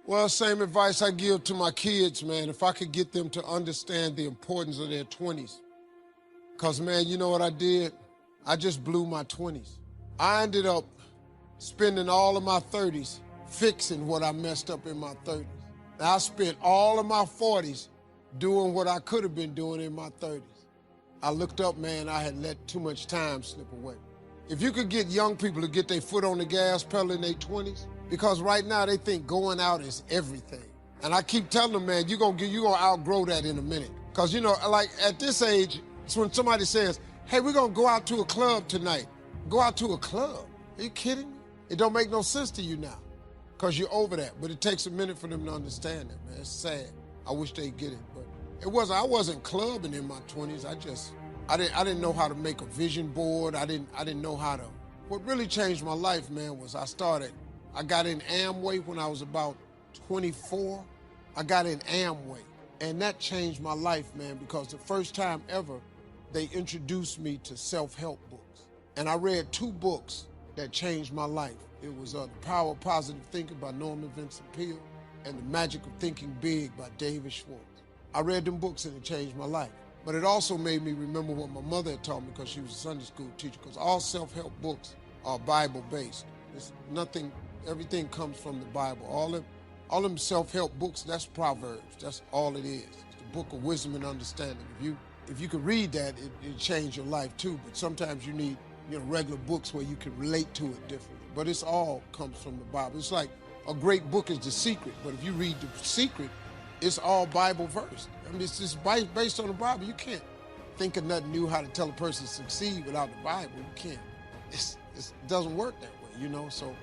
Well, same advice I give to my kids, man. If I could get them to understand the importance of their 20s. Because, man, you know what I did? I just blew my 20s. I ended up spending all of my 30s fixing what I messed up in my 30s. Now, I spent all of my 40s doing what I could have been doing in my 30s. I looked up, man, I had let too much time slip away. If you could get young people to get their foot on the gas pedal in their 20s, because right now they think going out is everything. And I keep telling them, man, you're gonna outgrow that in a minute. Because, you know, like at this age, it's when somebody says, hey, we're gonna go out to a club tonight. Go out to a club? Are you kidding me? It don't make no sense to you now, because you're over that. But it takes a minute for them to understand that, man. It's sad. I wish they'd get it, but I wasn't clubbing in my 20s. I didn't know how to make a vision board. I didn't know how to. What really changed my life, man, was I got in Amway when I was about 24. I got in Amway, and that changed my life, man, because the first time ever, they introduced me to self-help books. And I read 2 books that changed my life. It was The Power of Positive Thinking by Norman Vincent Peale and The Magic of Thinking Big by David Schwartz. I read them books and it changed my life. But it also made me remember what my mother had taught me, because she was a Sunday school teacher, because all self-help books are Bible-based. It's nothing, everything comes from the Bible. All them self-help books, that's Proverbs. That's all it is. It's the book of wisdom and understanding. If you could read that, it'd change your life too. But sometimes you need, regular books where you can relate to it differently. But it's all comes from the Bible. It's like a great book is The Secret, but if you read The Secret, it's all Bible verse. I mean, it's just based on the Bible. You can't think of nothing new how to tell a person to succeed without the Bible. You can't. It doesn't work that way, So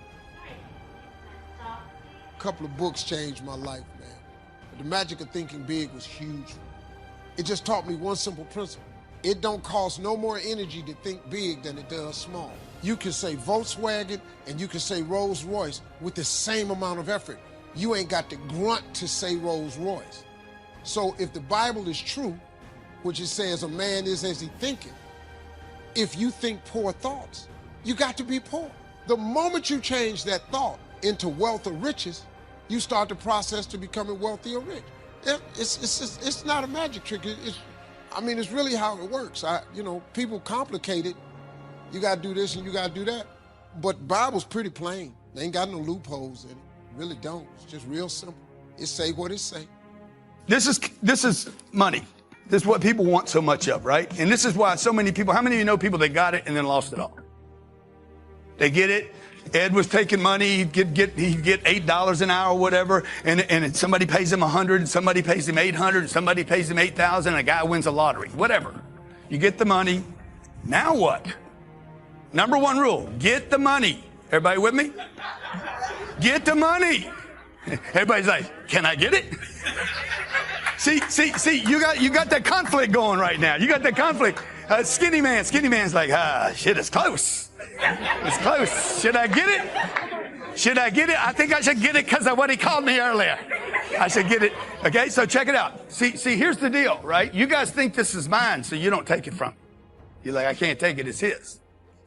a couple of books changed my life, man. But The Magic of Thinking Big was huge. It just taught me one simple principle. It don't cost no more energy to think big than it does small. You can say Volkswagen and you can say Rolls Royce with the same amount of effort. You ain't got to grunt to say Rolls Royce. So if the Bible is true, which it says a man is as he thinketh, if you think poor thoughts, you got to be poor. The moment you change that thought into wealth or riches, you start the process to becoming wealthy or rich. It's not a magic trick. It's really how it works. People complicate it. You got to do this and you got to do that. But the Bible's pretty plain. They ain't got no loopholes in it. Really don't. It's just real simple. It say what it say. This is money. This is what people want so much of, right? And this is why so many people, how many of you know people that got it and then lost it all? They get it. Ed was taking money. He'd get $8 an hour or whatever. And somebody pays him $100 and somebody pays him $800 and somebody pays him $8,000 and a guy wins a lottery, whatever. You get the money. Now what? Number 1 rule, get the money. Everybody with me? Get the money. Everybody's like, can I get it? See, you got that conflict going right now. You got that conflict. Skinny man's like, shit, it's close. It's close. Should I get it? Should I get it? I think I should get it because of what he called me earlier. I should get it. Okay, so check it out. See, here's the deal, right? You guys think this is mine, so you don't take it from me. You're like, I can't take it, it's his.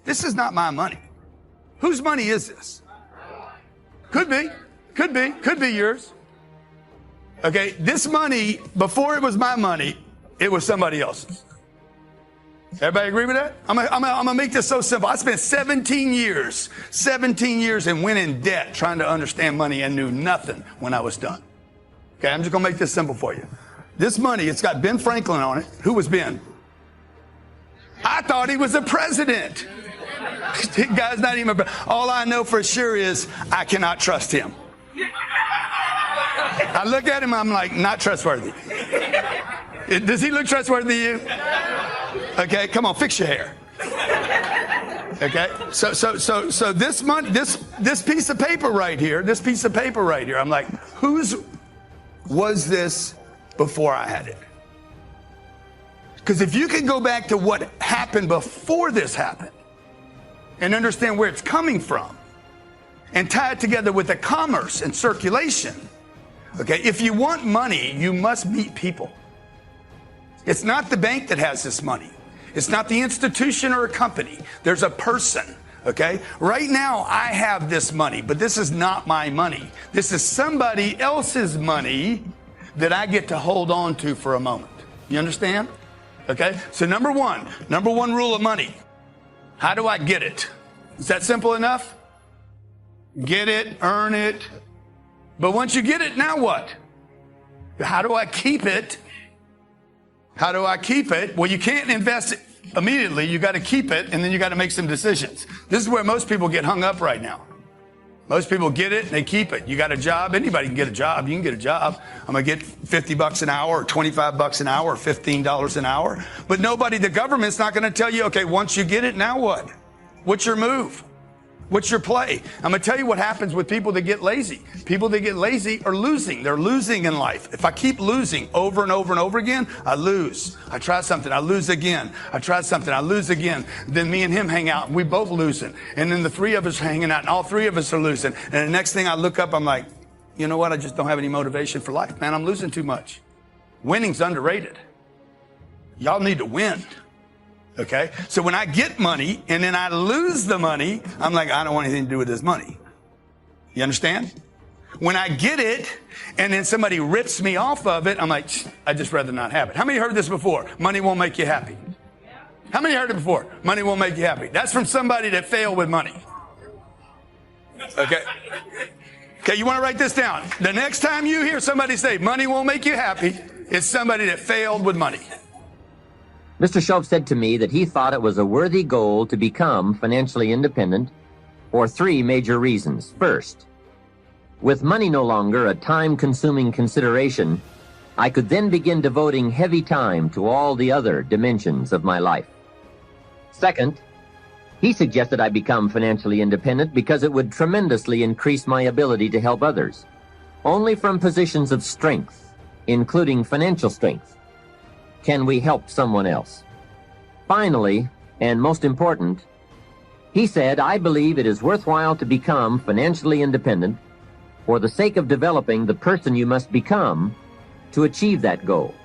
This is not my money. Whose money is this? Could be yours. Okay, this money, before it was my money, it was somebody else's. Everybody agree with that? I'm gonna make this so simple. I spent 17 years and went in debt trying to understand money and knew nothing when I was done. Okay, I'm just gonna make this simple for you. This money, it's got Ben Franklin on it. Who was Ben? I thought he was the president. Guy's not even, all I know for sure is I cannot trust him. I look at him, I'm like, not trustworthy. Does he look trustworthy to you? Okay, come on, fix your hair. Okay, so this month, this piece of paper right here, I'm like, whose was this before I had it? Because if you can go back to what happened before this happened and understand where it's coming from and tie it together with the commerce and circulation, okay, if you want money, you must meet people. It's not the bank that has this money. It's not the institution or a company. There's a person, Okay? Right now, I have this money, but this is not my money. This is somebody else's money that I get to hold on to for a moment. You understand? Okay? So number one rule of money. How do I get it? Is that simple enough? Get it, earn it. But once you get it, now what? How do I keep it? How do I keep it? Well, you can't invest it immediately. You got to keep it, and then you got to make some decisions. This is where most people get hung up right now. Most people get it and they keep it. You got a job. Anybody can get a job. You can get a job. I'm going to get $50 an hour or $25 an hour or $15 an hour. But the government's not going to tell you, okay, once you get it, now what? What's your move? What's your play? I'm going to tell you what happens with people that get lazy. People that get lazy are losing. They're losing in life. If I keep losing over and over and over again, I lose. I try something, I lose again. I try something, I lose again. Then me and him hang out, and we both losing. And then the three of us are hanging out, and all three of us are losing. And the next thing I look up, I'm like, you know what? I just don't have any motivation for life. Man, I'm losing too much. Winning's underrated. Y'all need to win. Okay? So when I get money and then I lose the money, I'm like, I don't want anything to do with this money. You understand? When I get it and then somebody rips me off of it, I'm like, I'd just rather not have it. How many heard this before? Money won't make you happy. How many heard it before? Money won't make you happy. That's from somebody that failed with money. Okay? Okay, you want to write this down. The next time you hear somebody say money won't make you happy, it's somebody that failed with money. Mr. Schultz said to me that he thought it was a worthy goal to become financially independent for three major reasons. First, with money no longer a time-consuming consideration, I could then begin devoting heavy time to all the other dimensions of my life. Second, he suggested I become financially independent because it would tremendously increase my ability to help others, only from positions of strength, including financial strength. Can we help someone else? Finally, and most important, he said, I believe it is worthwhile to become financially independent for the sake of developing the person you must become to achieve that goal.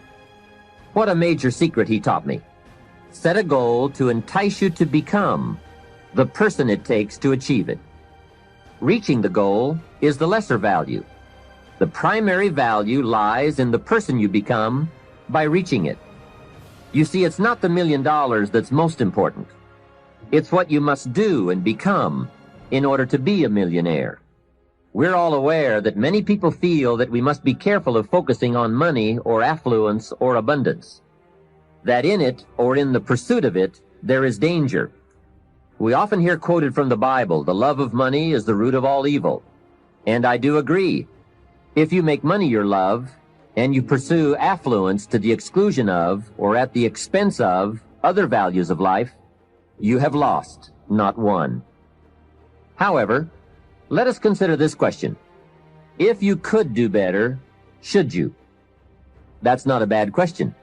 What a major secret he taught me. Set a goal to entice you to become the person it takes to achieve it. Reaching the goal is the lesser value. The primary value lies in the person you become by reaching it. You see, it's not the $1 million that's most important. It's what you must do and become in order to be a millionaire. We're all aware that many people feel that we must be careful of focusing on money or affluence or abundance. That in it, or in the pursuit of it, there is danger. We often hear quoted from the Bible, the love of money is the root of all evil. And I do agree. If you make money your love, and you pursue affluence to the exclusion of, or at the expense of, other values of life, you have lost, not won. However, let us consider this question. If you could do better, should you? That's not a bad question.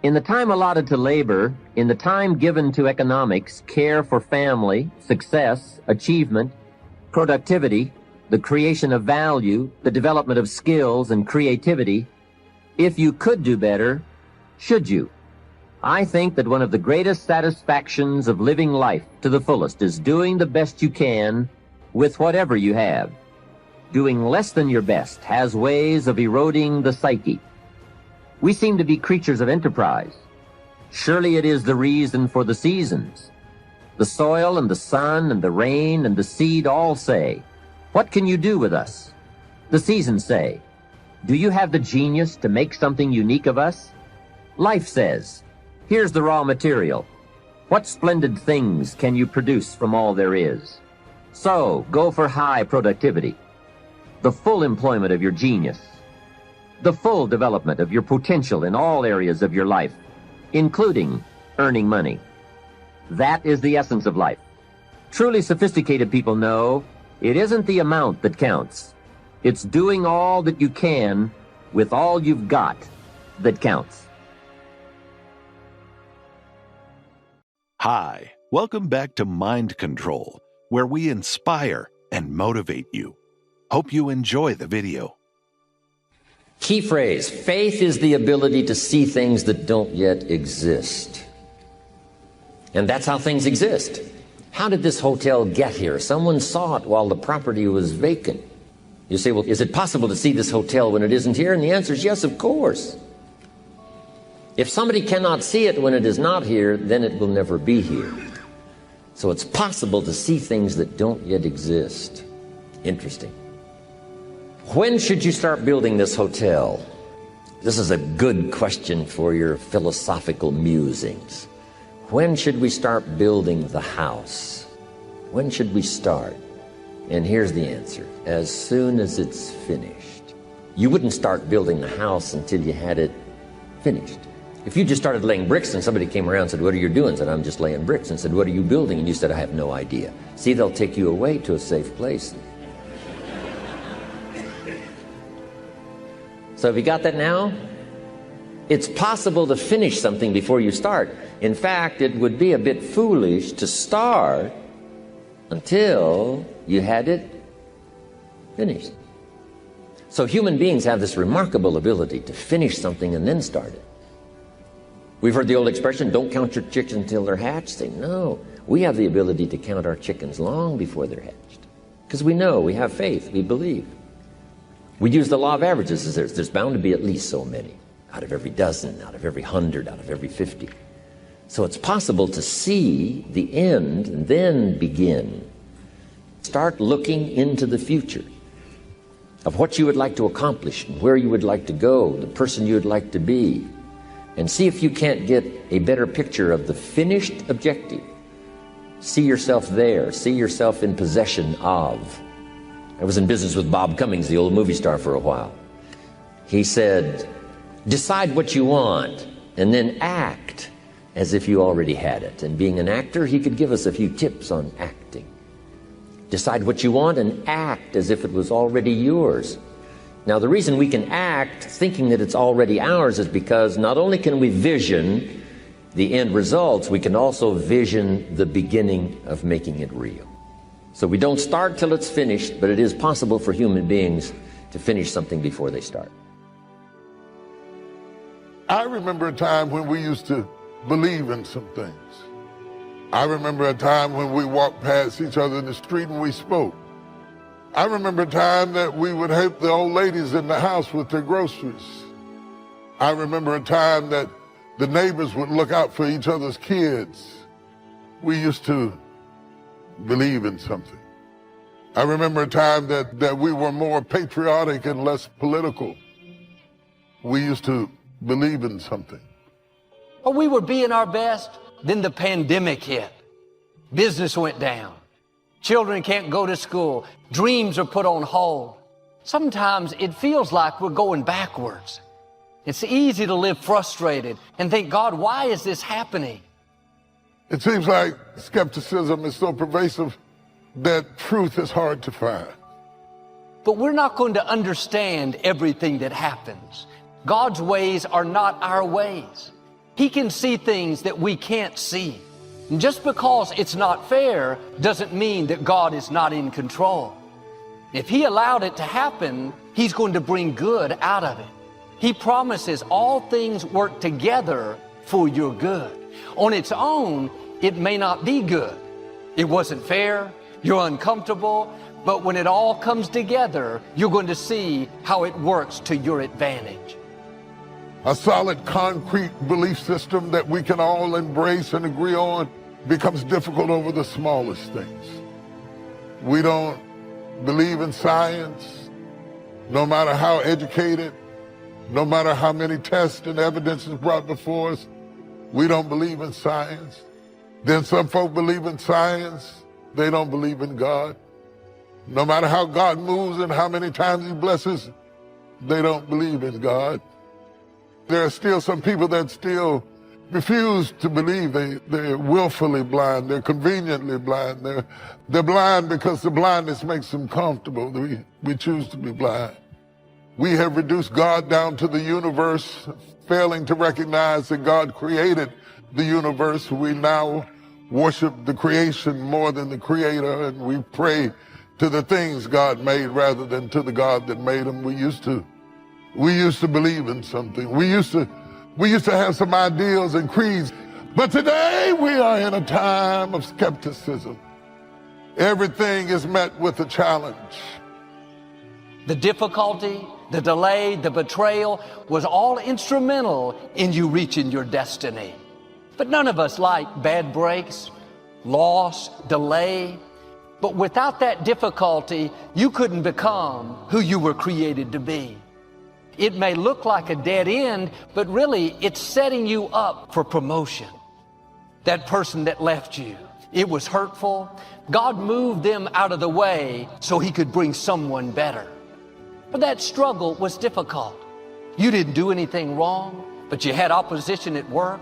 In the time allotted to labor, in the time given to economics, care for family, success, achievement, productivity, the creation of value, the development of skills and creativity, if you could do better, should you? I think that one of the greatest satisfactions of living life to the fullest is doing the best you can with whatever you have. Doing less than your best has ways of eroding the psyche. We seem to be creatures of enterprise. Surely it is the reason for the seasons. The soil and the sun and the rain and the seed all say, what can you do with us? The seasons say, do you have the genius to make something unique of us? Life says, here's the raw material. What splendid things can you produce from all there is? So, go for high productivity, the full employment of your genius, the full development of your potential in all areas of your life, including earning money. That is the essence of life. Truly sophisticated people know it isn't the amount that counts. It's doing all that you can with all you've got that counts. Hi, welcome back to Mind Control, where we inspire and motivate you. Hope you enjoy the video. Key phrase, faith is the ability to see things that don't yet exist. And that's how things exist. How did this hotel get here? Someone saw it while the property was vacant. You say, well, is it possible to see this hotel when it isn't here? And the answer is yes, of course. If somebody cannot see it when it is not here, then it will never be here. So it's possible to see things that don't yet exist. Interesting. When should you start building this hotel? This is a good question for your philosophical musings. When should we start building the house? When should we start? And here's the answer. As soon as it's finished. You wouldn't start building the house until you had it finished. If you just started laying bricks and somebody came around and said, what are you doing? I said, I'm just laying bricks. And said, what are you building? And you said, I have no idea. See, they'll take you away to a safe place. So have you got that now? It's possible to finish something before you start. In fact, it would be a bit foolish to start until you had it finished. So human beings have this remarkable ability to finish something and then start it. We've heard the old expression, don't count your chickens until they're hatched. Say, no, we have the ability to count our chickens long before they're hatched. Because we know, we have faith, we believe. We use the law of averages. There's bound to be at least so many. Out of every dozen, out of every 100, out of every 50. So it's possible to see the end and then begin. Start looking into the future of what you would like to accomplish, and where you would like to go, the person you would like to be, and see if you can't get a better picture of the finished objective. See yourself there, see yourself in possession of. I was in business with Bob Cummings, the old movie star, for a while. He said, decide what you want and then act as if you already had it. And being an actor, he could give us a few tips on acting. Decide what you want and act as if it was already yours. Now, the reason we can act thinking that it's already ours is because not only can we vision the end results, we can also vision the beginning of making it real. So we don't start till it's finished, but it is possible for human beings to finish something before they start. I remember a time when we used to believe in some things. I remember a time when we walked past each other in the street and we spoke. I remember a time that we would help the old ladies in the house with their groceries. I remember a time that the neighbors would look out for each other's kids. We used to believe in something. I remember a time that we were more patriotic and less political. We used to believe in something. Well, we were being our best, then the pandemic hit. Business went down. Children can't go to school. Dreams are put on hold. Sometimes it feels like we're going backwards. It's easy to live frustrated and think, God, why is this happening? It seems like skepticism is so pervasive that truth is hard to find. But we're not going to understand everything that happens. God's ways are not our ways. He can see things that we can't see. And just because it's not fair doesn't mean that God is not in control. If He allowed it to happen, He's going to bring good out of it. He promises all things work together for your good. On its own, it may not be good. It wasn't fair, you're uncomfortable, but when it all comes together, you're going to see how it works to your advantage. A solid, concrete belief system that we can all embrace and agree on becomes difficult over the smallest things. We don't believe in science, no matter how educated, no matter how many tests and evidence is brought before us. We don't believe in science. Then some folk believe in science, they don't believe in God. No matter how God moves and how many times He blesses, they don't believe in God. There are still some people that still refuse to believe. They're willfully blind. They're conveniently blind. They're blind because the blindness makes them comfortable. We choose to be blind. We have reduced God down to the universe, failing to recognize that God created the universe. We now worship the creation more than the Creator, and we pray to the things God made rather than to the God that made them. We used to believe in something. We used to have some ideals and creeds, But today we are in a time of skepticism. Everything is met with a challenge. The difficulty, the delay, the betrayal was all instrumental in you reaching your destiny. But none of us like bad breaks, loss, delay. But without that difficulty, you couldn't become who you were created to be. It may look like a dead end, but really it's setting you up for promotion. That person that left you, it was hurtful. God moved them out of the way so He could bring someone better. But that struggle was difficult. You didn't do anything wrong, but you had opposition at work.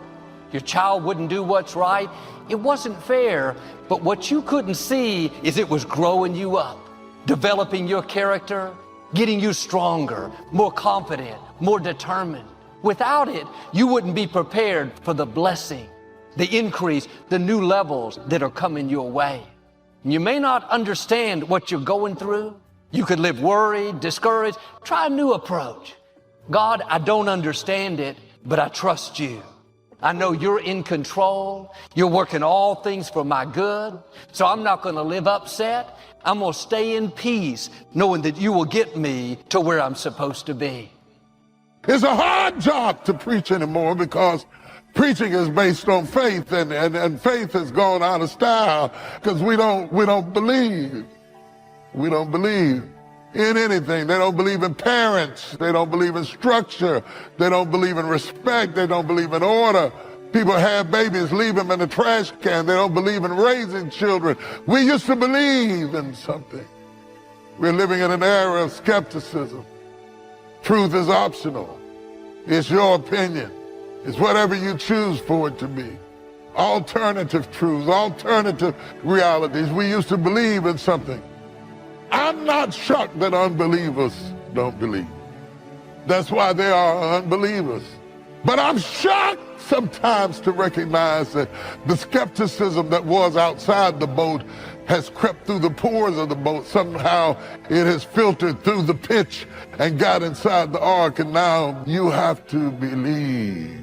Your child wouldn't do what's right. It wasn't fair, but what you couldn't see is it was growing you up, developing your character, getting you stronger, more confident, more determined. Without it, you wouldn't be prepared for the blessing, the increase, the new levels that are coming your way. You may not understand what you're going through. You could live worried, discouraged. Try a new approach. God, I don't understand it, but I trust you. I know you're in control. You're working all things for my good. So I'm not going to live upset. I'm going to stay in peace, knowing that you will get me to where I'm supposed to be. It's a hard job to preach anymore because preaching is based on faith, and faith has gone out of style because we don't believe. We don't believe in anything. They don't believe in parents. They don't believe in structure. They don't believe in respect. They don't believe in order. People have babies, leave them in the trash can. They don't believe in raising children. We used to believe in something. We're living in an era of skepticism. Truth is optional. It's your opinion. It's whatever you choose for it to be. Alternative truths, alternative realities. We used to believe in something. I'm not shocked that unbelievers don't believe. That's why they are unbelievers. But I'm shocked sometimes to recognize that the skepticism that was outside the boat has crept through the pores of the boat. Somehow it has filtered through the pitch and got inside the ark, and now you have to believe.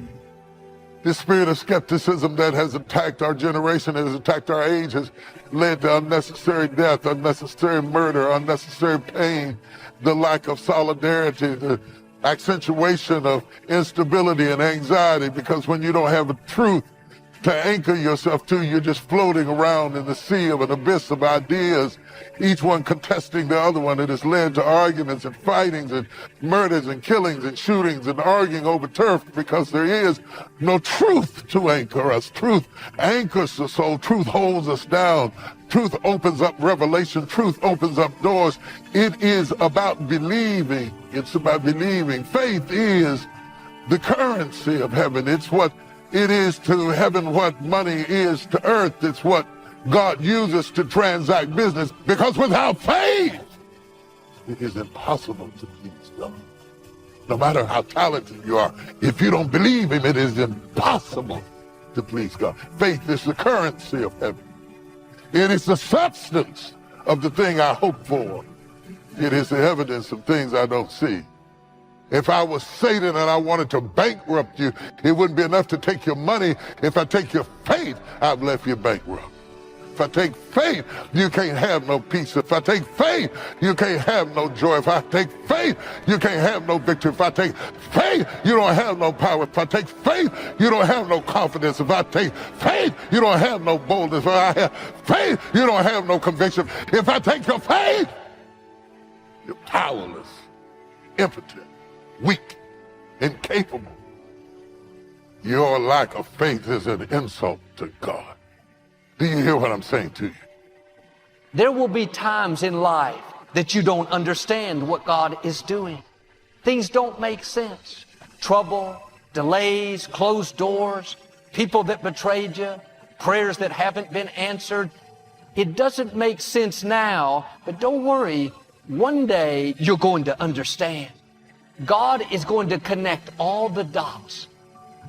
This spirit of skepticism that has attacked our generation, has attacked our age, has led to unnecessary death, unnecessary murder, unnecessary pain, the lack of solidarity, the accentuation of instability and anxiety, because when you don't have a truth to anchor yourself to, you're just floating around in the sea of an abyss of ideas, each one contesting the other one. It has led to arguments and fightings and murders and killings and shootings and arguing over turf because there is no truth to anchor us. Truth anchors the soul. Truth holds us down. Truth opens up revelation. Truth opens up doors. It is about believing. It's about believing. Faith is the currency of heaven. It's what it is to heaven what money is to earth. It's what God uses to transact business, because without faith, it is impossible to please God. No matter how talented you are, if you don't believe Him, it is impossible to please God. Faith is the currency of heaven. It is the substance of the thing I hope for. It is the evidence of things I don't see. If I was Satan and I wanted to bankrupt you, it wouldn't be enough to take your money. If I take your faith, I've left you bankrupt. If I take faith, you can't have no peace. If I take faith, you can't have no joy. If I take faith, you can't have no victory. If I take faith, you don't have no power. If I take faith, you don't have no confidence. If I take faith, you don't have no boldness. If I have faith, you don't have no conviction. If I take your faith, you're powerless, impotent, weak, incapable. Your lack of faith is an insult to God. Do you hear what I'm saying to you? There will be times in life that you don't understand what God is doing. Things don't make sense. Trouble, delays, closed doors, people that betrayed you, prayers that haven't been answered. It doesn't make sense now, but don't worry. One day you're going to understand. God is going to connect all the dots.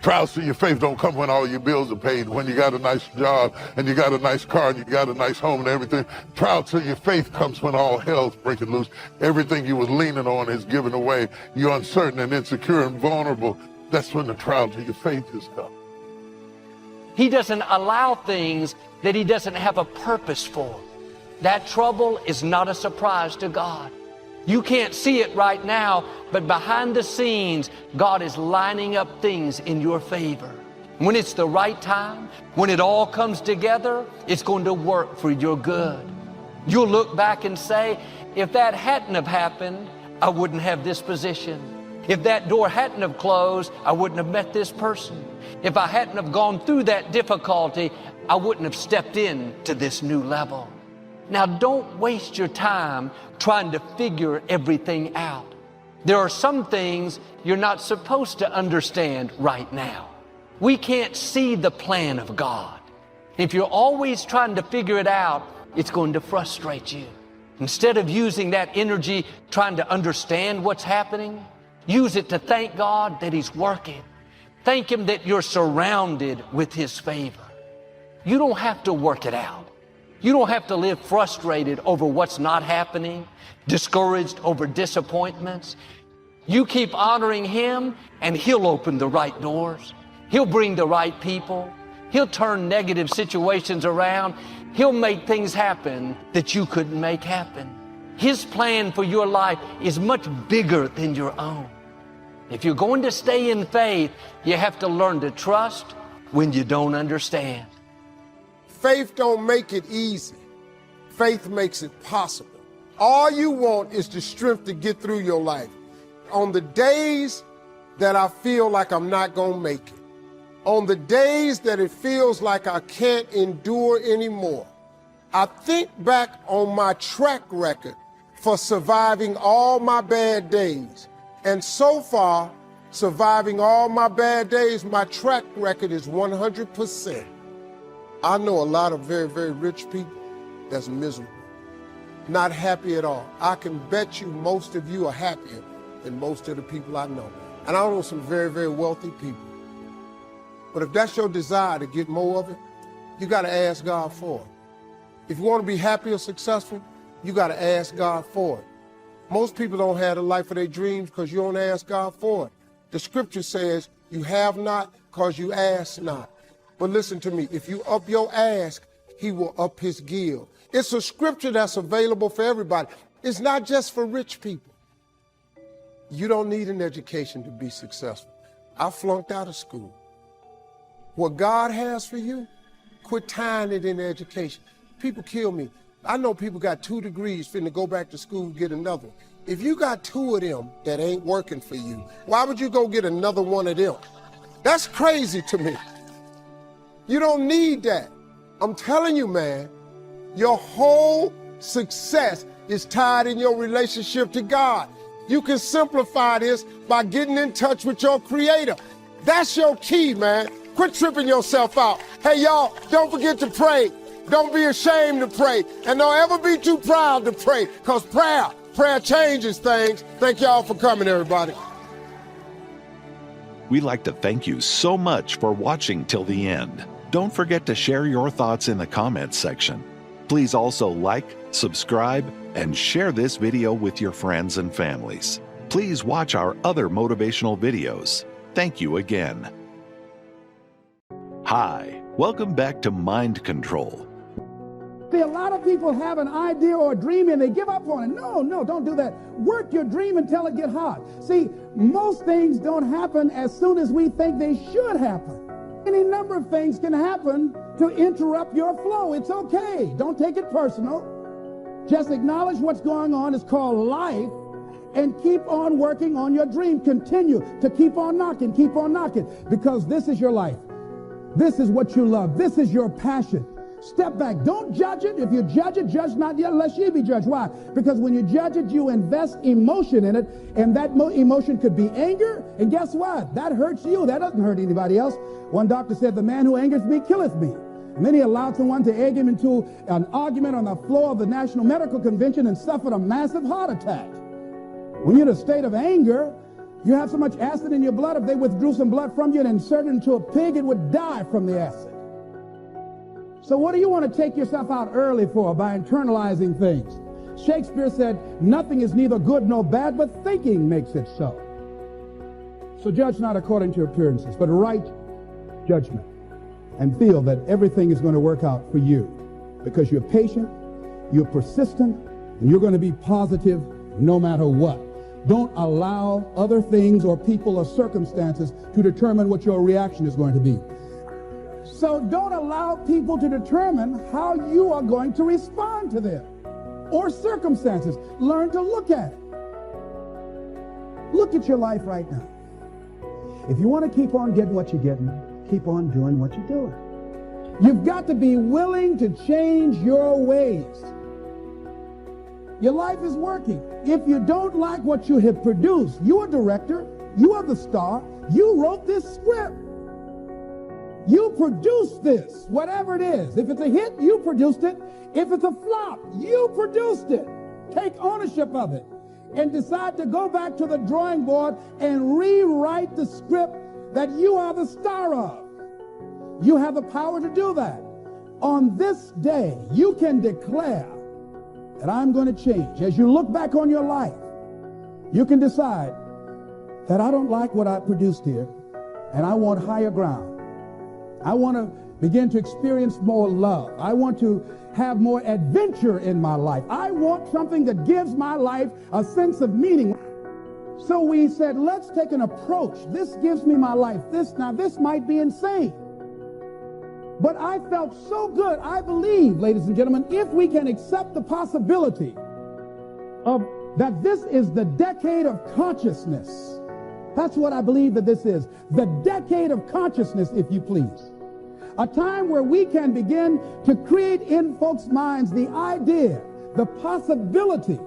Trials to your faith don't come when all your bills are paid, when you got a nice job and you got a nice car and you got a nice home and everything. Trial to your faith comes when all hell's breaking loose. Everything you was leaning on is given away. You're uncertain and insecure and vulnerable. That's when the trial to your faith is come. He doesn't allow things that He doesn't have a purpose for. That trouble is not a surprise to God. You can't see it right now, but behind the scenes, God is lining up things in your favor. When it's the right time, when it all comes together, it's going to work for your good. You'll look back and say, if that hadn't have happened, I wouldn't have this position. If that door hadn't have closed, I wouldn't have met this person. If I hadn't have gone through that difficulty, I wouldn't have stepped into this new level. Now, don't waste your time trying to figure everything out. There are some things you're not supposed to understand right now. We can't see the plan of God. If you're always trying to figure it out, it's going to frustrate you. Instead of using that energy trying to understand what's happening, use it to thank God that He's working. Thank Him that you're surrounded with His favor. You don't have to work it out. You don't have to live frustrated over what's not happening, discouraged over disappointments. You keep honoring Him and He'll open the right doors. He'll bring the right people. He'll turn negative situations around. He'll make things happen that you couldn't make happen. His plan for your life is much bigger than your own. If you're going to stay in faith, you have to learn to trust when you don't understand. Faith don't make it easy. Faith makes it possible. All you want is the strength to get through your life. On the days that I feel like I'm not gonna make it, on the days that it feels like I can't endure anymore, I think back on my track record for surviving all my bad days. And so far, surviving all my bad days, my track record is 100%. I know a lot of very, very rich people that's miserable, not happy at all. I can bet you most of you are happier than most of the people I know. And I know some very, very wealthy people. But if that's your desire to get more of it, you got to ask God for it. If you want to be happy or successful, you got to ask God for it. Most people don't have the life of their dreams because you don't ask God for it. The scripture says you have not because you ask not. But listen to me, if you up your ask, He will up His give. It's a scripture that's available for everybody. It's not just for rich people. You don't need an education to be successful. I flunked out of school. What God has for you, quit tying it in education. People kill me. I know people got 2 degrees finna go back to school and get another. If you got 2 of them that ain't working for you, why would you go get another one of them? That's crazy to me. You don't need that. I'm telling you, man, your whole success is tied in your relationship to God. You can simplify this by getting in touch with your Creator. That's your key, man. Quit tripping yourself out. Hey, y'all, don't forget to pray. Don't be ashamed to pray. And don't ever be too proud to pray, because prayer changes things. Thank y'all for coming, everybody. We'd like to thank you so much for watching till the end. Don't forget to share your thoughts in the comments section. Please also like, subscribe, and share this video with your friends and families. Please watch our other motivational videos. Thank you again. Hi, welcome back to Mind Control. See, a lot of people have an idea or a dream and they give up on it. No, don't do that. Work your dream until it gets hot. See, most things don't happen as soon as we think they should happen. Any number of things can happen to interrupt your flow. It's okay. Don't take it personal. Just acknowledge what's going on. It's called life. And keep on working on your dream. Continue to keep on knocking, because this is your life. This is what you love. This is your passion. Step back. Don't judge it. If you judge it, judge not yet, lest ye be judged. Why? Because when you judge it, you invest emotion in it, and that emotion could be anger, and guess what? That hurts you. That doesn't hurt anybody else. One doctor said, "The man who angers me killeth me." And then he allowed someone to egg him into an argument on the floor of the National Medical Convention and suffered a massive heart attack. When you're in a state of anger, you have so much acid in your blood, if they withdrew some blood from you and inserted it into a pig, it would die from the acid. So what do you want to take yourself out early for by internalizing things? Shakespeare said, "Nothing is neither good nor bad, but thinking makes it so." So judge not according to appearances, but right judgment. and feel that everything is going to work out for you because you're patient, you're persistent, and you're going to be positive no matter what. Don't allow other things or people or circumstances to determine what your reaction is going to be. So don't allow people to determine how you are going to respond to them or circumstances. Learn to look at it. Look at your life right now. If you want to keep on getting what you're getting, keep on doing what you're doing. You've got to be willing to change your ways. Your life is working. If you don't like what you have produced, you're a director, you are the star, you wrote this script. You produced this, whatever it is. If it's a hit, you produced it. If it's a flop, you produced it. Take ownership of it and decide to go back to the drawing board and rewrite the script that you are the star of. You have the power to do that. On this day, you can declare that I'm going to change. As you look back on your life, you can decide that I don't like what I produced here, and I want higher ground. I want to begin to experience more love. I want to have more adventure in my life. I want something that gives my life a sense of meaning. So we said, let's take an approach. This gives me my life. This might be insane. But I felt so good. I believe, ladies and gentlemen, if we can accept the possibility of that this is the decade of consciousness. That's what I believe that this is. The decade of consciousness, if you please. A time where we can begin to create in folks' minds the idea, the possibility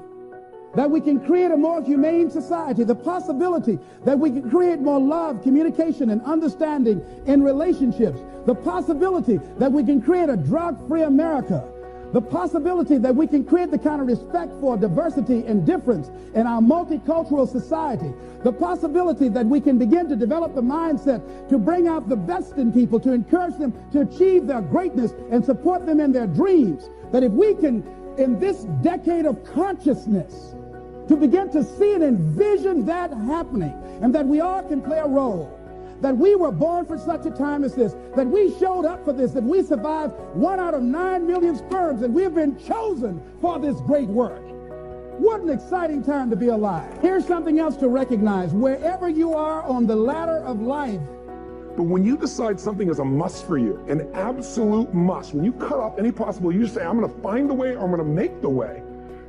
that we can create a more humane society, the possibility that we can create more love, communication, and understanding in relationships, the possibility that we can create a drug-free America, the possibility that we can create the kind of respect for diversity and difference in our multicultural society, the possibility that we can begin to develop the mindset to bring out the best in people, to encourage them to achieve their greatness and support them in their dreams, that if we can, in this decade of consciousness, to begin to see and envision that happening, and that we all can play a role, that we were born for such a time as this, that we showed up for this, that we survived 1 out of 9 million sperms, and we have been chosen for this great work. What an exciting time to be alive. Here's something else to recognize. Wherever you are on the ladder of life, but when you decide something is a must for you, an absolute must, when you cut off any possible, you say, I'm going to find the way, or I'm going to make the way.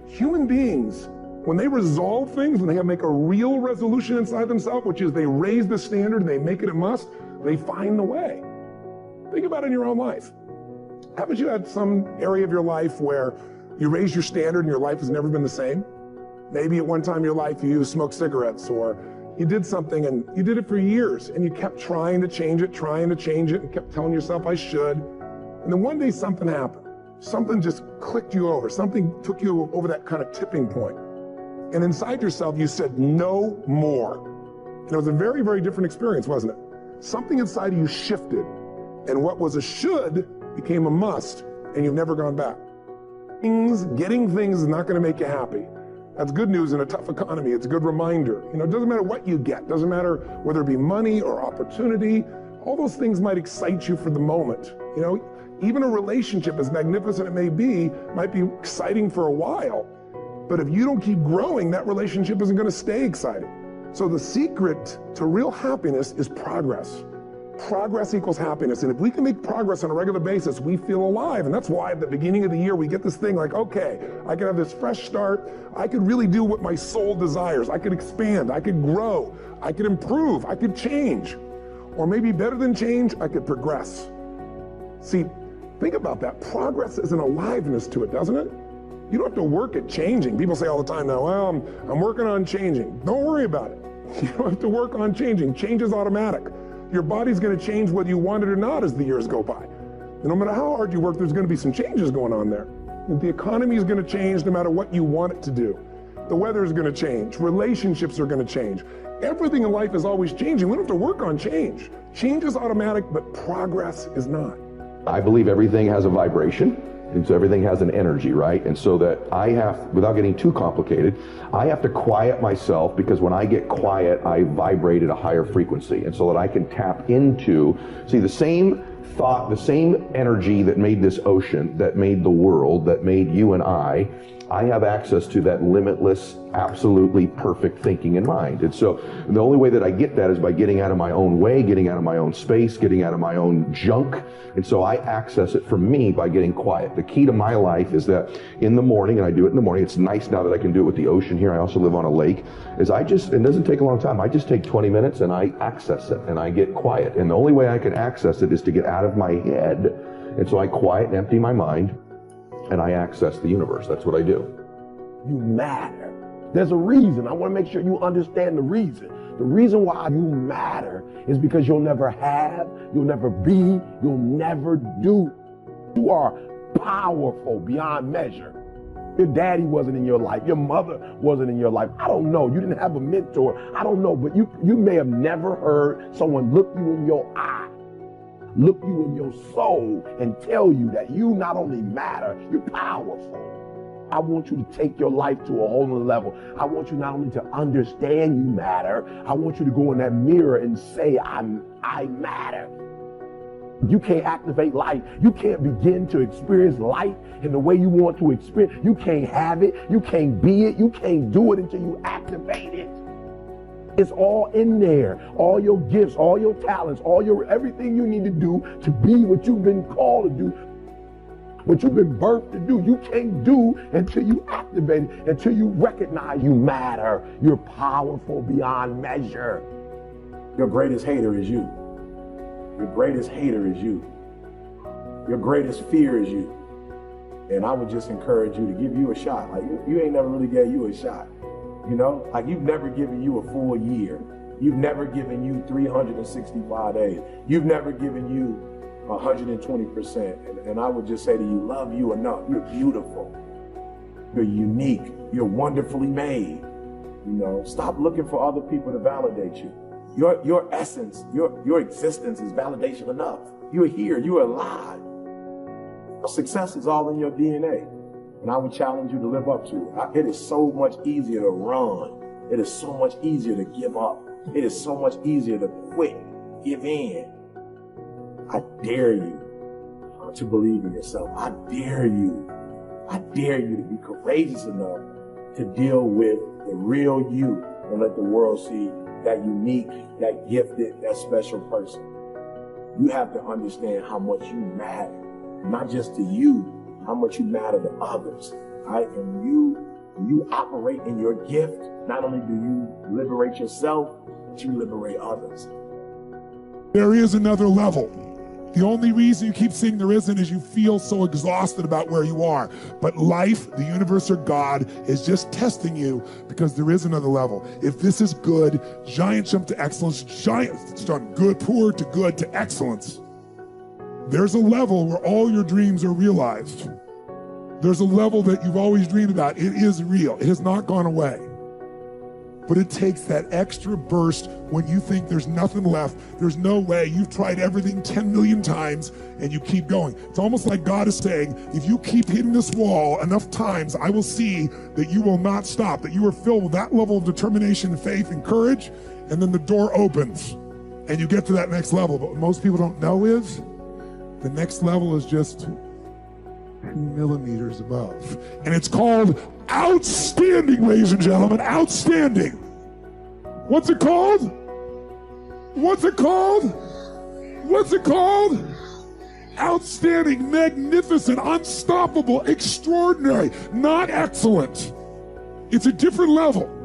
Human beings, when they resolve things, when they make a real resolution inside themselves, which is they raise the standard and they make it a must, they find the way. Think about it in your own life. Haven't you had some area of your life where you raised your standard and your life has never been the same? Maybe at one time in your life you smoked cigarettes, or you did something and you did it for years and you kept trying to change it, and kept telling yourself I should. And then one day something happened. Something just clicked you over. Something took you over that kind of tipping point. And inside yourself, you said, no more. And it was a very, very different experience, wasn't it? Something inside of you shifted, and what was a should became a must, and you've never gone back. Getting things is not going to make you happy. That's good news in a tough economy. It's a good reminder. You know, it doesn't matter what you get. It doesn't matter whether it be money or opportunity. All those things might excite you for the moment. You know, even a relationship, as magnificent it may be, might be exciting for a while. But if you don't keep growing, that relationship isn't going to stay exciting. So the secret to real happiness is progress. Progress equals happiness. And if we can make progress on a regular basis, we feel alive. And that's why at the beginning of the year, we get this thing like, okay, I can have this fresh start. I could really do what my soul desires. I could expand. I could grow. I could improve. I could change. Or maybe better than change, I could progress. See, think about that. Progress is an aliveness to it, doesn't it? You don't have to work at changing. People say all the time now, well, I'm working on changing. Don't worry about it. You don't have to work on changing. Change is automatic. Your body's going to change whether you want it or not as the years go by. And no matter how hard you work, there's going to be some changes going on there. And the economy is going to change no matter what you want it to do. The weather is going to change. Relationships are going to change. Everything in life is always changing. We don't have to work on change. Change is automatic, but progress is not. I believe everything has a vibration. And so everything has an energy, right? And so that I have, without getting too complicated, I have to quiet myself, because when I get quiet, I vibrate at a higher frequency. And so that I can tap into, see, the same thought, the same energy that made this ocean, that made the world, that made you and I have access to that limitless, absolutely perfect thinking in mind. And so the only way that I get that is by getting out of my own way, getting out of my own space, getting out of my own junk. And so I access it for me by getting quiet. The key to my life is that in the morning, and I do it in the morning, it's nice now that I can do it with the ocean here, I also live on a lake, is it doesn't take a long time, I just take 20 minutes and I access it and I get quiet. And the only way I can access it is to get out of my head. And so I quiet and empty my mind, and I access the universe. That's what I do. You matter. There's a reason. I want to make sure you understand the reason. The reason why you matter is because you'll never have, you'll never be, you'll never do. You are powerful beyond measure. Your daddy wasn't in your life. Your mother wasn't in your life. I don't know. You didn't have a mentor. I don't know. But you may have never heard someone look you in your eye, look you in your soul, and tell you that you not only matter, you're powerful. I want you to take your life to a whole nother level. I want you not only to understand you matter, I want you to go in that mirror and say, I matter. You can't activate light. You can't begin to experience light in the way you want to experience. You can't have it. You can't be it. You can't do it until you activate it. It's all in there. All your gifts, all your talents, everything you need to do to be what you've been called to do, what you've been birthed to do. You can't do until you activate it, until you recognize you matter. You're powerful beyond measure. Your greatest hater is you. Your greatest hater is you. Your greatest fear is you. And I would just encourage you to give you a shot. Like, you ain't never really gave you a shot. You know, like, you've never given you a full year. You've never given you 365 days. You've never given you 120%. And I would just say to you, love you enough. You're beautiful. You're unique. You're wonderfully made. You know, stop looking for other people to validate you. Your essence, your existence is validation enough. You're here. You're alive. Success is all in your DNA. And I would challenge you to live up to it. It is so much easier to run. It is so much easier to give up. It is so much easier to quit, give in. I dare you to believe in yourself. I dare you. I dare you to be courageous enough to deal with the real you and let the world see that unique, that gifted, that special person. You have to understand how much you matter, not just to you, how much you matter to others, right? And you operate in your gift, not only do you liberate yourself, but you liberate others. There is another level. The only reason you keep saying there isn't is you feel so exhausted about where you are. But life, the universe, or God is just testing you, because there is another level. If this is good, giant jump to excellence, giant from good, poor to good to excellence. There's a level where all your dreams are realized. There's a level that you've always dreamed about. It is real. It has not gone away. But it takes that extra burst when you think there's nothing left, there's no way, you've tried everything 10 million times, and you keep going. It's almost like God is saying, if you keep hitting this wall enough times, I will see that you will not stop, that you are filled with that level of determination, faith, and courage, and then the door opens, and you get to that next level. But what most people don't know is, the next level is just 2 millimeters above. And it's called outstanding, ladies and gentlemen, outstanding. What's it called? What's it called? What's it called? Outstanding, magnificent, unstoppable, extraordinary, not excellent. It's a different level.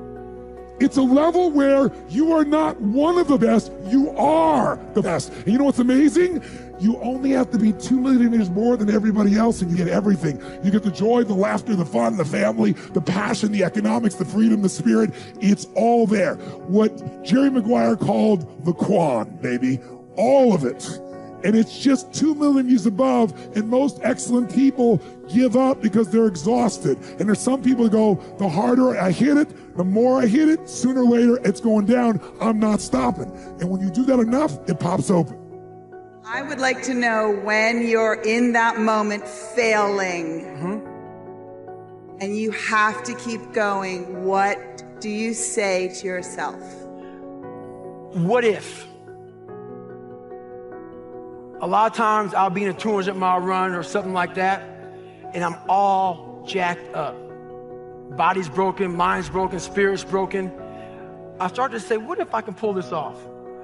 It's a level where you are not one of the best, you are the best. And you know what's amazing? You only have to be 2 millimeters more than everybody else, and you get everything. You get the joy, the laughter, the fun, the family, the passion, the economics, the freedom, the spirit. It's all there. What Jerry Maguire called the Quan, baby. All of it. And it's just 2 millimeters above, and most excellent people give up because they're exhausted. And there's some people that go, the harder I hit it, the more I hit it, sooner or later it's going down. I'm not stopping. And when you do that enough, it pops open. I would like to know when you're in that moment failing and you have to keep going, what do you say to yourself? What if? A lot of times I'll be in a 200-mile run or something like that, and I'm all jacked up. Body's broken, mind's broken, spirit's broken. I start to say, what if I can pull this off?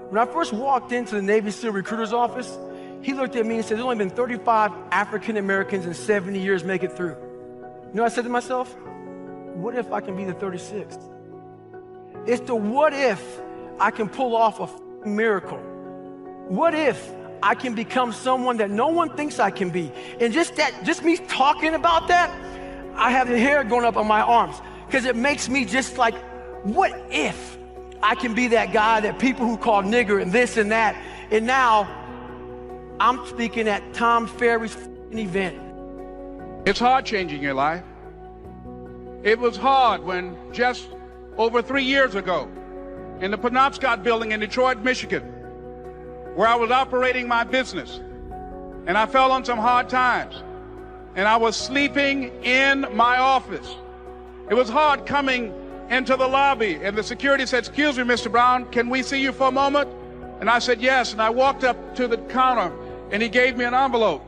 When I first walked into the Navy SEAL recruiter's office, he looked at me and said, there's only been 35 African Americans in 70 years make it through. You know what I said to myself? What if I can be the 36th? It's the what if I can pull off a miracle. What if I can become someone that no one thinks I can be? And just me talking about that, I have the hair going up on my arms because it makes me just like, what if I can be that guy that people who call nigger and this and that, and now I'm speaking at Tom Ferry's event. It's hard changing your life. It was hard when just over 3 years ago in the Penobscot building in Detroit, Michigan, where I was operating my business, and I fell on some hard times, and I was sleeping in my office. It was hard coming into the lobby, and the security said, excuse me, Mr. Brown, can we see you for a moment? And I said, yes, and I walked up to the counter, and he gave me an envelope.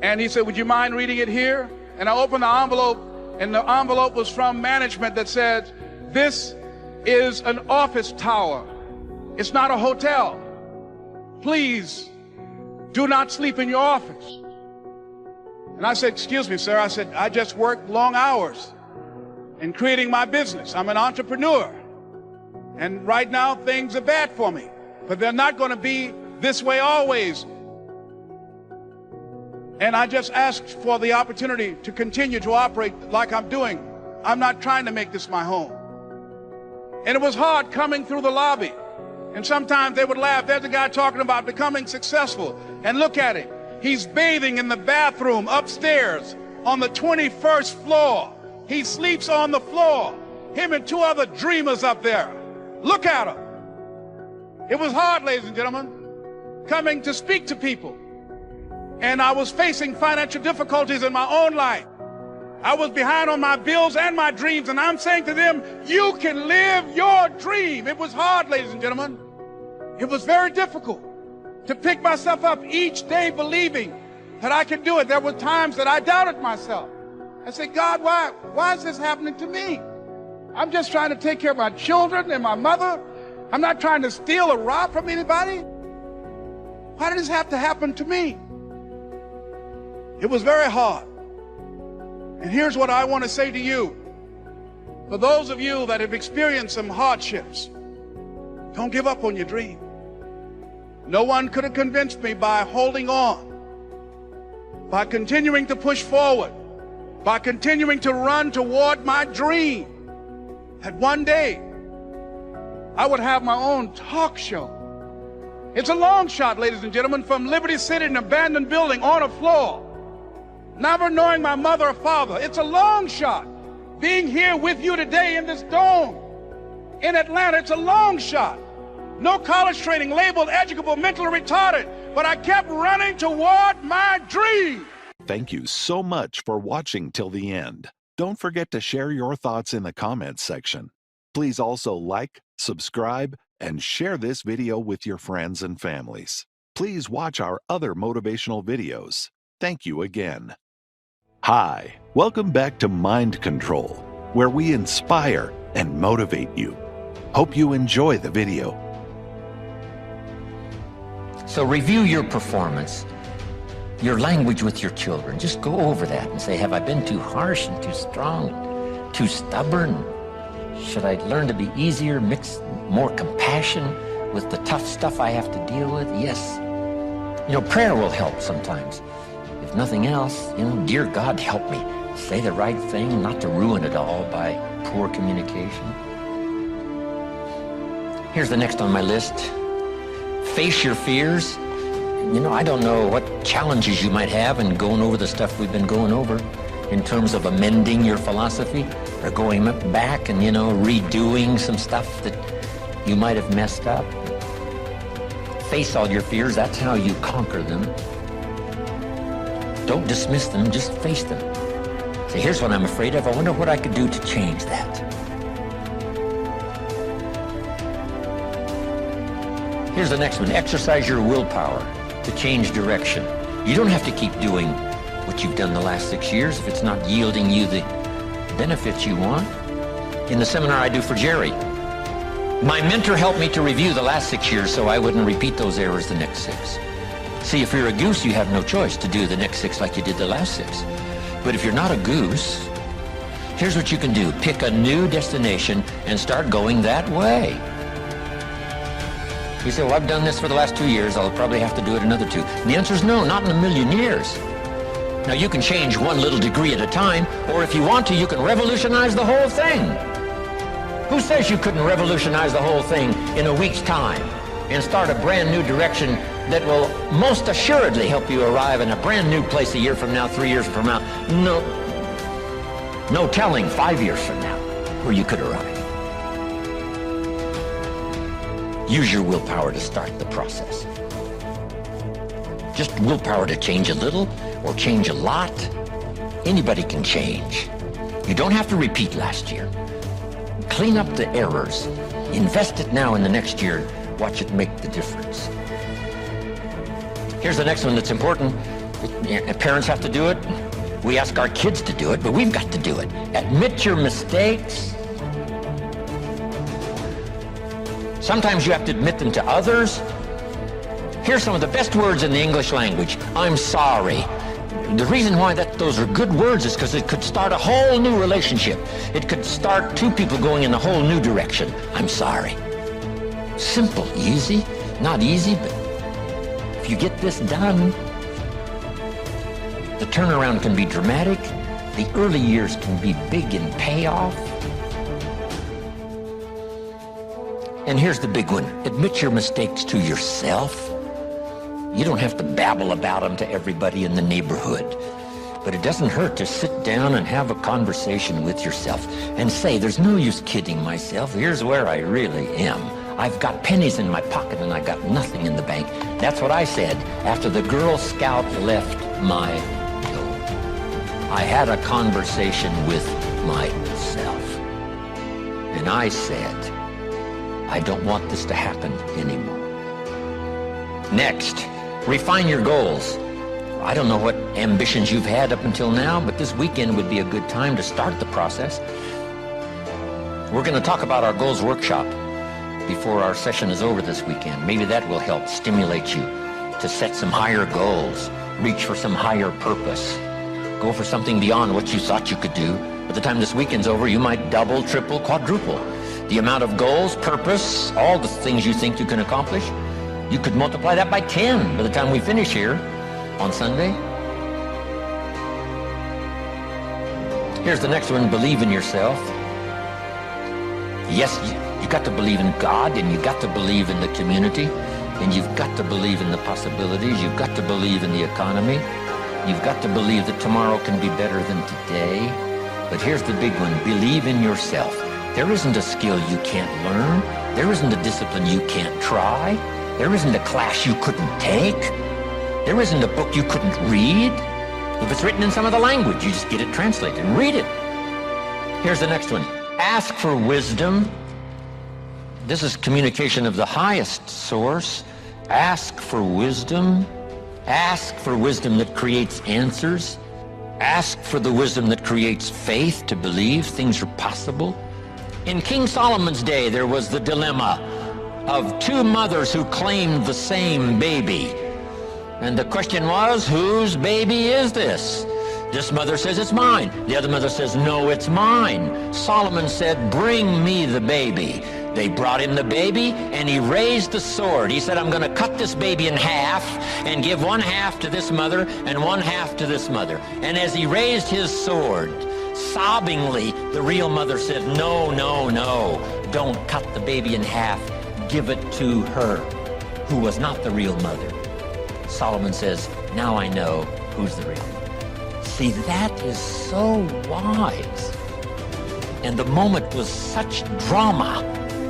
And he said, would you mind reading it here? And I opened the envelope, and the envelope was from management that said, this is an office tower. It's not a hotel. Please do not sleep in your office. And I said, excuse me, sir. I said, I just worked long hours in creating my business. I'm an entrepreneur. And right now things are bad for me, but they're not going to be this way always. And I just asked for the opportunity to continue to operate like I'm doing. I'm not trying to make this my home. And it was hard coming through the lobby. And sometimes they would laugh. There's a guy talking about becoming successful. And look at him. He's bathing in the bathroom upstairs on the 21st floor. He sleeps on the floor. Him and 2 other dreamers up there. Look at him. It was hard, ladies and gentlemen, coming to speak to people. And I was facing financial difficulties in my own life. I was behind on my bills and my dreams, and I'm saying to them, you can live your dream. It was hard, ladies and gentlemen. It was very difficult to pick myself up each day believing that I could do it. There were times that I doubted myself. I said, God, why is this happening to me? I'm just trying to take care of my children and my mother. I'm not trying to steal or rob from anybody. Why did this have to happen to me? It was very hard. And here's what I want to say to you. For those of you that have experienced some hardships, don't give up on your dream. No one could have convinced me by holding on, by continuing to push forward, by continuing to run toward my dream, that one day I would have my own talk show. It's a long shot, ladies and gentlemen, from Liberty City, an abandoned building on a floor, never knowing my mother or father. It's a long shot. Being here with you today in this dome in Atlanta, it's a long shot. No college training, labeled educable, mentally retarded, but I kept running toward my dream. Thank you so much for watching till the end. Don't forget to share your thoughts in the comments section. Please also like, subscribe, and share this video with your friends and families. Please watch our other motivational videos. Thank you again. Hi, welcome back to Mind Control, where we inspire and motivate you. Hope you enjoy the video. So review your performance, your language with your children. Just go over that and say, have I been too harsh and too strong, too stubborn? Should I learn to be easier, mix more compassion with the tough stuff I have to deal with? Yes. You know, prayer will help sometimes. If nothing else, dear God, help me say the right thing, not to ruin it all by poor communication. Here's the next on my list. Face your fears. I don't know what challenges you might have in going over the stuff we've been going over in terms of amending your philosophy or going back and, redoing some stuff that you might have messed up. face all your fears. That's how you conquer them. Don't dismiss them, just face them. Say, here's what I'm afraid of. I wonder what I could do to change that. Here's the next one. Exercise your willpower to change direction. You don't have to keep doing what you've done the last 6 years if it's not yielding you the benefits you want. In the seminar I do for Jerry, my mentor helped me to review the last 6 years so I wouldn't repeat those errors the next 6. See, if you're a goose, you have no choice to do the next 6 like you did the last 6. But if you're not a goose, here's what you can do. Pick a new destination and start going that way. You say, well, I've done this for the last 2 years. I'll probably have to do it another 2. And the answer is no, not in a million years. Now, you can change one little degree at a time, or if you want to, you can revolutionize the whole thing. Who says you couldn't revolutionize the whole thing in a week's time and start a brand new direction that will most assuredly help you arrive in a brand new place a year from now, 3 years from now? No telling 5 years from now where you could arrive. Use your willpower to start the process. Just willpower to change a little or change a lot. Anybody can change. You don't have to repeat last year. Clean up the errors. Invest it now in the next year. Watch it make the difference. Here's the next one that's important. Parents have to do it. We ask our kids to do it, but we've got to do it. Admit your mistakes. Sometimes you have to admit them to others. Here's some of the best words in the English language. I'm sorry. The reason why those are good words is because it could start a whole new relationship. It could start 2 people going in a whole new direction. I'm sorry. Simple, easy. Not easy, but if you get this done, the turnaround can be dramatic. The early years can be big in payoff. And here's the big one. Admit your mistakes to yourself. You don't have to babble about them to everybody in the neighborhood. But it doesn't hurt to sit down and have a conversation with yourself and say, there's no use kidding myself. Here's where I really am. I've got pennies in my pocket and I got nothing in the bank. That's what I said after the Girl Scout left my door. I had a conversation with myself. And I said, I don't want this to happen anymore. Next, refine your goals. I don't know what ambitions you've had up until now, but this weekend would be a good time to start the process. We're going to talk about our goals workshop before our session is over this weekend. Maybe that will help stimulate you to set some higher goals, reach for some higher purpose, go for something beyond what you thought you could do. By the time this weekend's over, you might double, triple, quadruple the amount of goals, purpose, all the things you think you can accomplish. You could multiply that by 10 by the time we finish here on Sunday. Here's the next one, believe in yourself. Yes, you got to believe in God, and you got to believe in the community, and you've got to believe in the possibilities. You've got to believe in the economy. You've got to believe that tomorrow can be better than today. But here's the big one, believe in yourself. There isn't a skill you can't learn. There isn't a discipline you can't try. There isn't a class you couldn't take. There isn't a book you couldn't read. If it's written in some other language, you just get it translated and read it. Here's the next one. Ask for wisdom. This is communication of the highest source. Ask for wisdom. Ask for wisdom that creates answers. Ask for the wisdom that creates faith to believe things are possible. In King Solomon's day, there was the dilemma of 2 mothers who claimed the same baby. And the question was, whose baby is this? This mother says, it's mine. The other mother says, no, it's mine. Solomon said, bring me the baby. They brought him the baby, and he raised the sword. He said, I'm going to cut this baby in half and give 1/2 to this mother and 1/2 to this mother. And as he raised his sword, sobbingly, the real mother said, no, no, no, don't cut the baby in half. Give it to her, who was not the real mother. Solomon says, now I know who's the real mother. See, that is so wise. And the moment was such drama.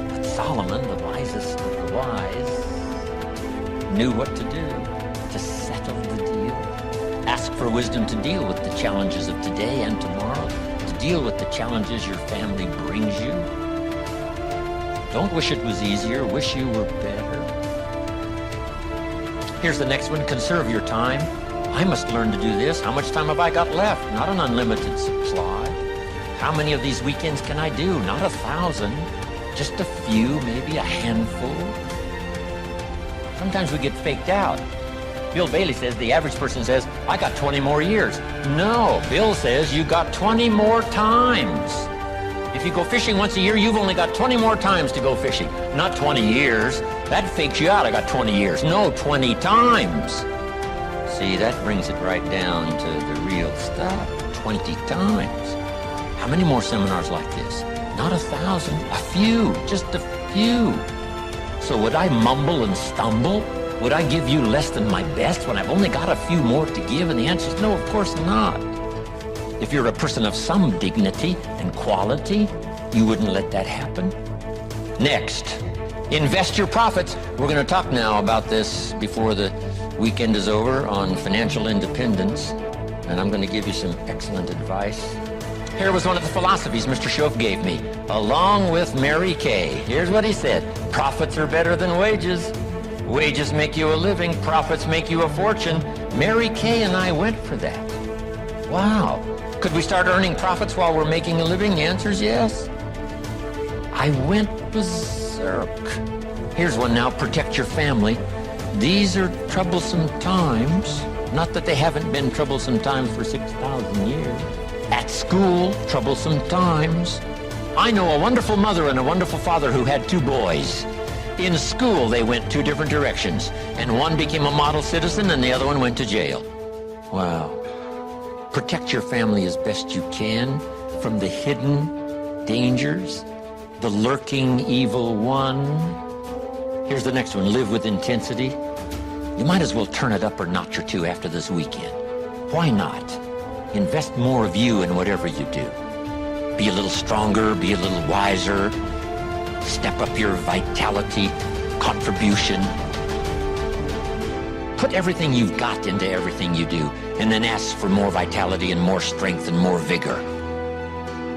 But Solomon, the wisest of the wise, knew what to do to settle the deal. Ask for wisdom to deal with the challenges of today and tomorrow, to deal with the challenges your family brings you. Don't wish it was easier, wish you were better. Here's the next one, conserve your time. I must learn to do this. How much time have I got left? Not an unlimited supply. How many of these weekends can I do? Not 1,000, just a few, maybe a handful. Sometimes we get faked out. Bill Bailey says, the average person says, I got 20 more years. No, Bill says you got 20 more times. If you go fishing once a year, you've only got 20 more times to go fishing. Not 20 years. That fakes you out. I got 20 years. No, 20 times. See, that brings it right down to the real stuff. 20 times. How many more seminars like this? Not 1,000. A few. Just a few. So would I mumble and stumble? Would I give you less than my best when I've only got a few more to give? And the answer is no, of course not. If you're a person of some dignity and quality, you wouldn't let that happen. Next, invest your profits. We're going to talk now about this before the weekend is over on financial independence. And I'm going to give you some excellent advice. Here was one of the philosophies Mr. Shoaff gave me, along with Mary Kay. Here's what he said. Profits are better than wages. Wages make you a living. Profits make you a fortune. Mary Kay and I went for that. Wow. Could we start earning profits while we're making a living? The answer is yes. I went berserk. Here's one now. Protect your family. These are troublesome times. Not that they haven't been troublesome times for 6,000 years. At school, troublesome times. I know a wonderful mother and a wonderful father who had 2 boys. In school, they went 2 different directions, and one became a model citizen and the other one went to jail. Wow. Protect your family as best you can from the hidden dangers, the lurking evil one. Here's the next one. Live with intensity. You might as well turn it up a notch or 2 after this weekend. Why not? Invest more of you in whatever you do. Be a little stronger, be a little wiser. Step up your vitality, contribution. Put everything you've got into everything you do, and then ask for more vitality and more strength and more vigor.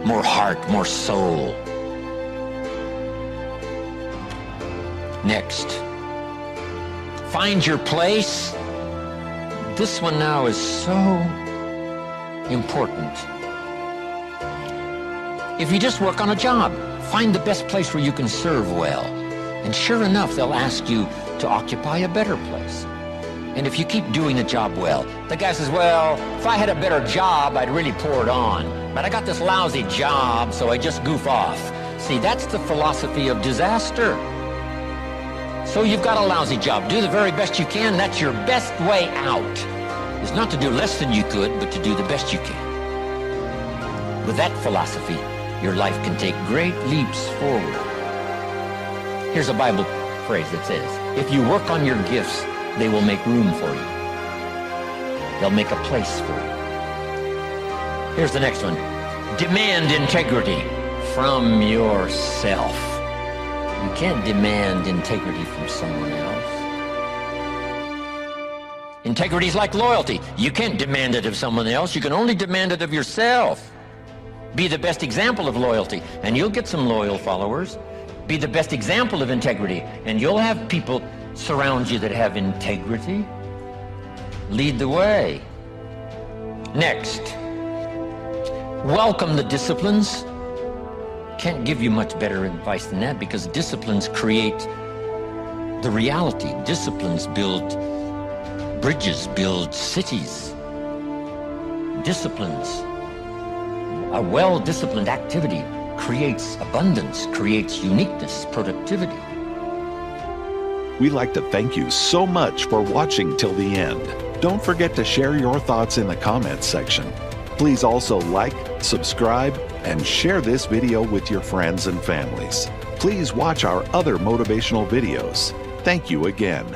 More heart, more soul. Next, find your place. This one now is so important. If you just work on a job, find the best place where you can serve well. And sure enough, they'll ask you to occupy a better place. And if you keep doing the job well, the guy says, well, if I had a better job, I'd really pour it on. But I got this lousy job, so I just goof off. See, that's the philosophy of disaster. So you've got a lousy job. Do the very best you can. That's your best way out. Is not to do less than you could, but to do the best you can. With that philosophy, your life can take great leaps forward. Here's a Bible phrase that says, if you work on your gifts, they will make room for you. They'll make a place for you. Here's the next one. Demand integrity from yourself. You can't demand integrity from someone else. Integrity is like loyalty. You can't demand it of someone else. You can only demand it of yourself. Be the best example of loyalty, and you'll get some loyal followers. Be the best example of integrity, and you'll have people surround you that have integrity. Lead the way. Next, welcome the disciplines. Can't give you much better advice than that, because disciplines create the reality. Disciplines build bridges, build cities. Disciplines. A well-disciplined activity creates abundance, creates uniqueness, productivity. We'd like to thank you so much for watching till the end. Don't forget to share your thoughts in the comments section. Please also like, subscribe, and share this video with your friends and families. Please watch our other motivational videos. Thank you again.